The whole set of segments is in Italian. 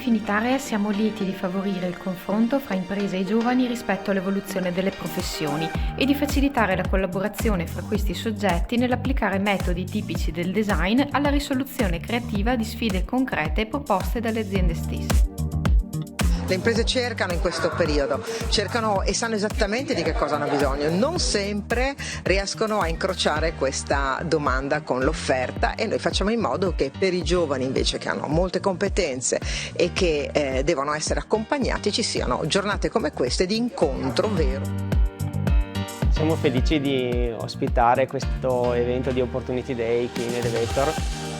Infinitaria siamo lieti di favorire il confronto fra imprese e giovani rispetto all'evoluzione delle professioni e di facilitare la collaborazione fra questi soggetti nell'applicare metodi tipici del design alla risoluzione creativa di sfide concrete proposte dalle aziende stesse. Le imprese cercano in questo periodo, cercano e sanno esattamente di che cosa hanno bisogno, non sempre riescono a incrociare questa domanda con l'offerta e noi facciamo in modo che per i giovani invece che hanno molte competenze e che devono essere accompagnati ci siano giornate come queste di incontro vero. Siamo felici di ospitare questo evento di Opportunity Day qui in Elevator,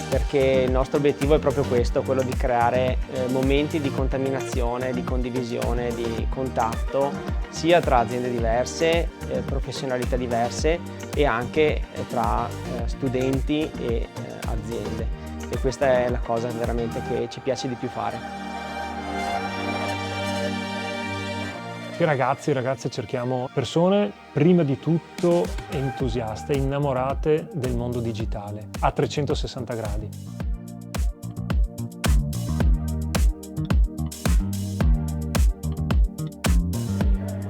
perché il nostro obiettivo è proprio questo, quello di creare momenti di contaminazione, di condivisione, di contatto, sia tra aziende diverse, professionalità diverse e anche tra studenti e aziende. E questa è la cosa veramente che ci piace di più fare. Ragazzi e ragazze cerchiamo persone prima di tutto entusiaste, innamorate del mondo digitale, a 360 gradi.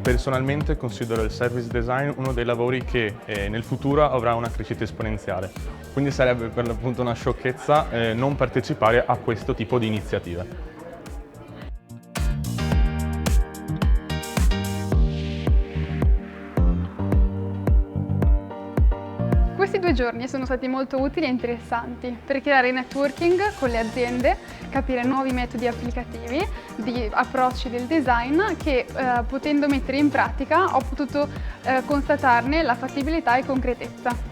Personalmente considero il service design uno dei lavori che nel futuro avrà una crescita esponenziale, quindi sarebbe per l'appunto una sciocchezza non partecipare a questo tipo di iniziative. Questi 2 giorni sono stati molto utili e interessanti per creare networking con le aziende, capire nuovi metodi applicativi, di approcci del design che potendo mettere in pratica ho potuto constatarne la fattibilità e concretezza.